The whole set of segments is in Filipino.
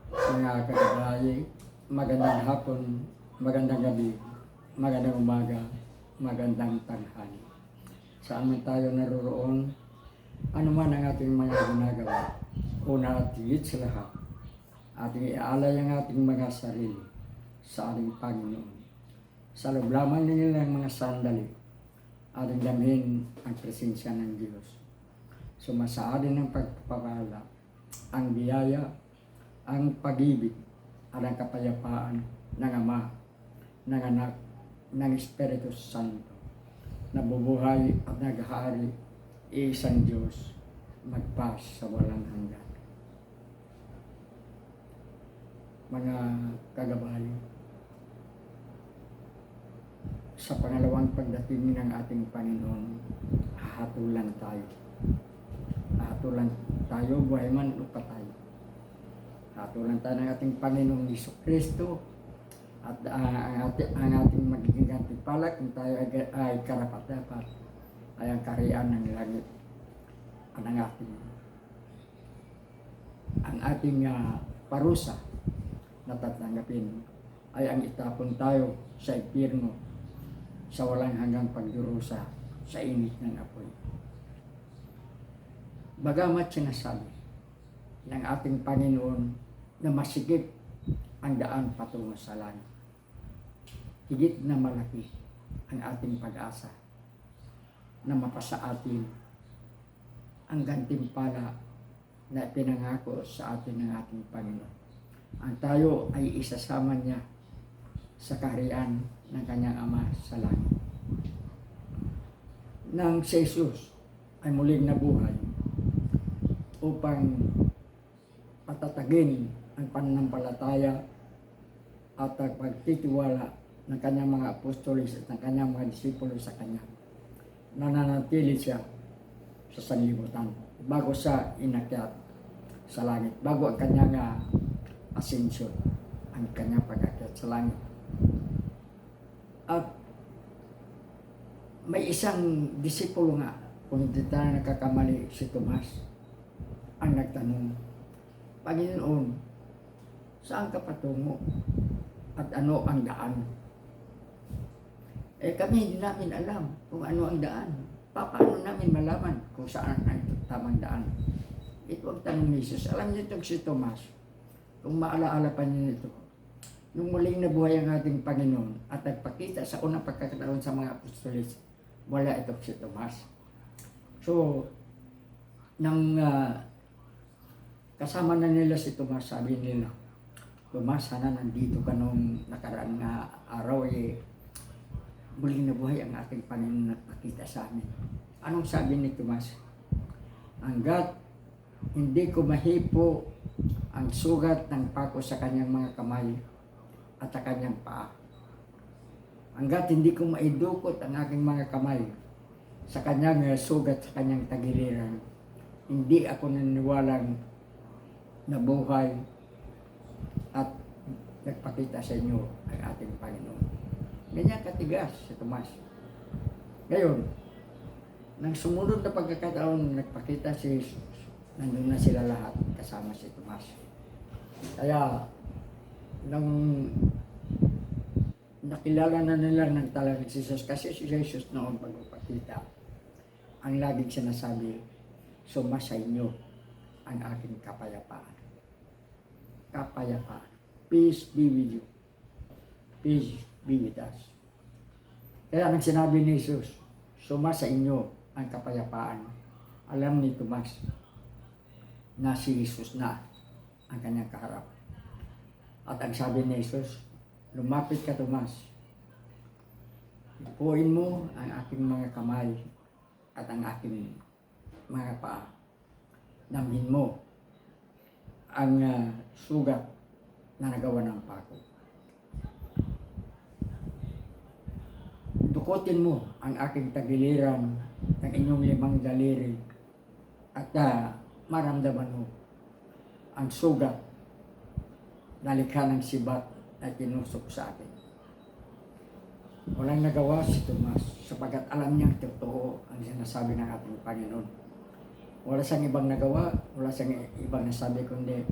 Mga kagabay, magandang hapon, magandang gabi, magandang umaga, magandang tanghali. Saan man tayo naroroon, ano man ang ating mga ginagawa, una at higit sa lahat, ating iaalay ang ating mga sarili sa ating Panginoon. Sa loob lamang nilang mga sandali, ating damhin ang presensya ng Diyos. Sumasaadin ng pagpapala, ang biyaya, ang pag-ibig at ang kapayapaan ng Ama, ng Anak, ng Espiritu Santo, nabubuhay at naghahari, isang Diyos, magpas sa walang hanggan. Mga kagabay, sa pangalawang pagdating ng ating Panginoon, hahatulan tayo. Hahatulan tayo, buhay man o patay. Hatulan tayo ng ating Panginoong Jesucristo at ang ating magiging gantimpala kung tayo ay karapat-dapat ay ang kaharian ng langit at ang ating parusa na tatanggapin ay ang itapon tayo sa impyerno sa walang hanggang pagdurusa sa init ng apoy. Bagamat sinasabi ng ating Panginoon na masigit ang daan patungo sa langit, higit na malaki ang ating pag-asa na mapasa atin ang gantimpala na pinangako sa atin ng ating Panginoon. Ang tayo ay isasama niya sa kaharian ng kanyang Ama sa langit. Nang si Jesus ay muling nabuhay upang patatagin ang pananampalataya at ang pagtitiwala ng kanyang mga apostolis at ng kanyang mga disipulo sa kanya. Nananatili siya sa sanlibutan bago siya inakyat sa langit, bago ang kanyang ascension, ang kanyang pag-akyat sa langit. At may isang disipulo nga, kung hindi tayo nagkakamali, si Tomas, ang nagtanong, Panginoon, saan ka patungo? At ano ang daan? Kami hindi namin alam kung ano ang daan. Paano namin malaman kung saan ang tamang daan? Ito ang tanong ni Jesus. Alam niyo itong si Tomas, kung maalaala pa niyo ito, nung muling nabuhay ang ating Panginoon at nagpakita sa unang pagkakataon sa mga apostolis, wala itong si Tomas. So, nang kasama na nila si Tomas, sabi nila, Tomas, sana nandito ka nung nakaraan nga araw, muling nabuhay ang ating Panginoon at nakita sa amin. Anong sabi ni Tomas? Hanggat hindi ko mahipo ang sugat ng pako sa kanyang mga kamay at sa kanyang paa. Hanggat hindi ko maidukot ang aking mga kamay sa kanyang sugat sa kanyang tagiliran, hindi ako naniniwalang nabuhay at nagpakita sa inyo ang ating Panginoon. Ganyan katigas si Tomas. Ngayon, nang sumunod na pagkakataon nagpakita si Jesus, nandun na sila lahat kasama si Tomas. Kaya, nang nakilala na nila ng talagang si Jesus, kasi si Jesus noon pagpapakita, ang laging sinasabi, sumasa inyo ang aking kapayapaan. Kapayapaan. Peace be with you. Peace be with us. Kaya nang sinabi ni Jesus, sumasa inyo ang kapayapaan, alam ni Tomas na si Jesus na ang kanyang kaharap. At ang sabi ni Jesus, lumapit ka Tomas, ipuin mo ang aking mga kamay at ang aking mga paa. Damhin mo ang sugat na nagawa ng pako. Dukutin mo ang aking tagiliran ng inyong 5 daliri at maramdaman mo ang sugat na likha ng sibat na tinusok sa akin. Walang nagawa si Tomas sapagat alam niyang totoo ang sinasabi ng ating Panginoon. Wala siyang ibang nagawa, wala siyang ibang nasabi kundi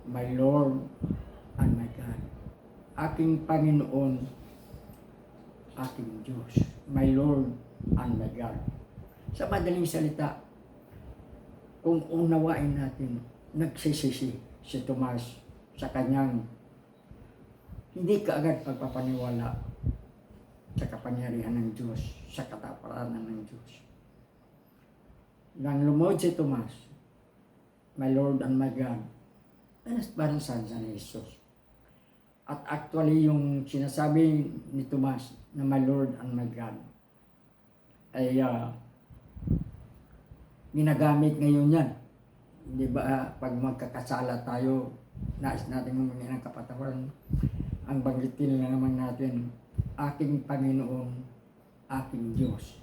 my Lord and my God. Aking Panginoon, aking Diyos, my Lord and my God. Sa madaling salita, kung unawain natin, nagsisisi si Tomas sa kanyang hindi kaagad pagpapaniwala sa kapangyarihan ng Diyos, sa katapatanan ng Diyos. Nang lumuhod si Tomas, my Lord and my God, parang saan ni Jesus. At actually, yung sinasabi ni Tomas na my Lord and my God ay ginagamit ngayon yan. Di ba, pag magkakasala tayo, nais natin humingi ng kapatawaran, ang banggitin na naman natin, aking Panginoon, aking Diyos.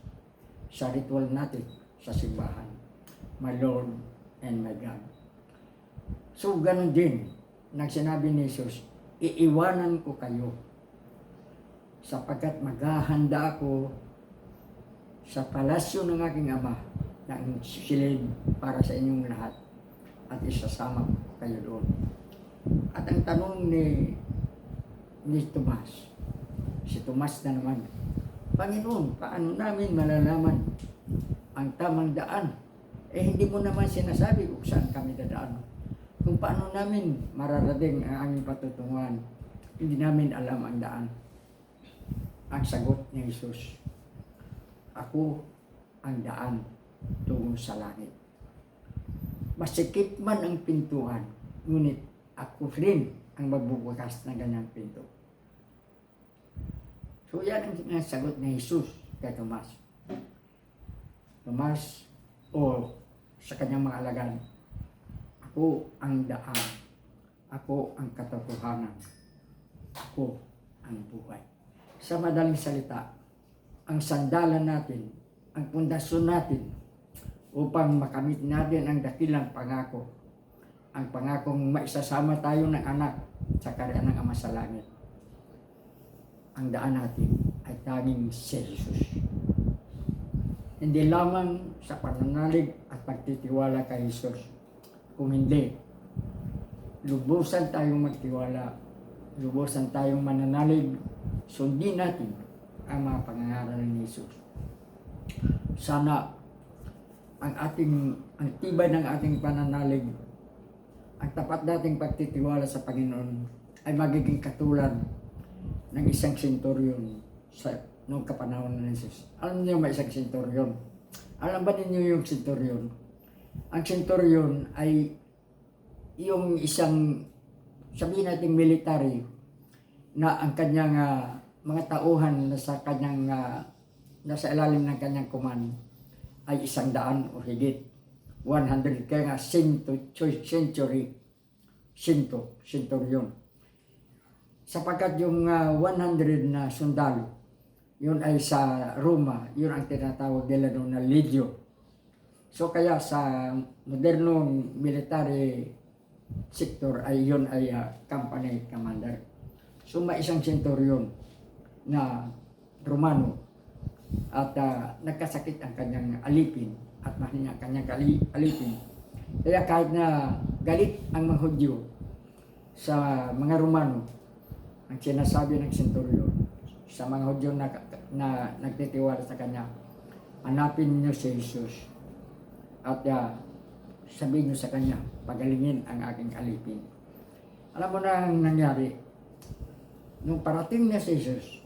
Sa ritual natin, sa simbahan, my Lord and my God. So, ganun din, nang sinabi ni Jesus, iiwanan ko kayo sapagkat maghahanda ako sa palasyo ng aking Ama ng silid para sa inyong lahat at isasama ko kayo doon. At ang tanong ni Tomas, si Tomas na naman, Panginoon, paano namin malalaman ang tamang daan? Hindi mo naman sinasabi kung saan kami dadaan. Kung paano namin mararating ang aming patutunguhan, hindi namin alam ang daan. Ang sagot ni Jesus, ako ang daan tungo sa langit. Masikip man ang pintuan, ngunit ako rin ang magbubukas ng ganyang pinto. So yan ang sagot ni Jesus kay Tomas. Tomas, o sa kanyang mga alagad, ako ang daan, ako ang katotohanan, ako ang buhay. Sa madaling salita, ang sandalan natin, ang pundasyon natin upang makamit natin ang dakilang pangako, ang pangakong maisasama tayo ng anak sa kaharian ng Ama sa langit. Ang daan natin ay tanging si Jesus. Hindi lamang sa pananalig at pagtitiwala kay Jesus, kung hindi, lubusan tayong magtiwala, lubusan tayong mananalig, sundin natin ang mga pangangaral ni Jesus. Sana ang tibay ng ating pananalig, ang tapat nating pagtitiwala sa Panginoon ay magiging katulad ng isang senturyon sa noong kapanahon ng Jesus. Alam niyo may isang senturyon? Alam ba ninyo yung senturyon? Ang senturyon ay yung isang, sabihin natin military, na ang kanyang mga tauhan nasa kanyang nasa ilalim ng kanyang command ay 100 o higit. 100, kaya nga centurion. Sapagkat yung 100 na sundalo, yun ay sa Roma, yun ang tinatawag nila doon na legio. So kaya sa modernong military sector ay yun ay company commander. So may isang centurion na Romano at nagkasakit ang kanyang alipin at mahina ang kanyang alipin. Kaya kahit na galit ang mga Hudyo sa mga Romano, ang sinasabi ng centurion sa mga Hudyo na nagtitiwala sa kanya, hanapin niyo si Jesus at sabihin niyo sa kanya, pagalingin ang aking alipin. Alam mo na ang nangyari, nung parating na si Jesus,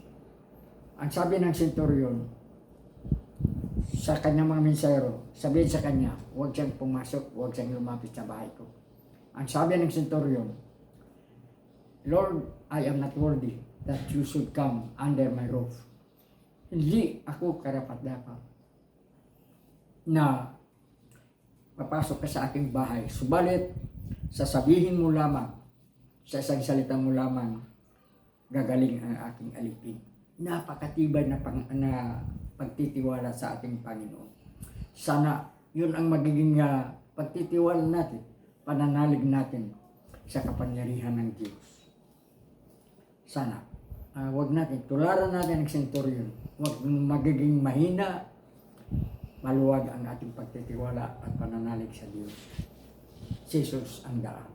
ang sabi ng centurion sa kanyang mga mensahero, sabihin sa kanya, huwag siyang pumasok, huwag siyang lumapit sa bahay ko. Ang sabi ng centurion, Lord, I am not worthy that you should come under my roof. Hindi ako karapat-dapat na papasok ka sa aking bahay. Subalit, sasabihin mo lamang, sa isang salita mo lamang, gagaling ang aking alipin. Napakatibay na pagtitiwala sa ating Panginoon. Sana yun ang magiging pagtitiwala natin, pananalig natin sa kapangyarihan ng Diyos. Sana, wag natin, tularan natin ang centurion. Wag magiging mahina, maluwag ang ating pagtitiwala at pananalig sa Diyos. Jesus ang daan.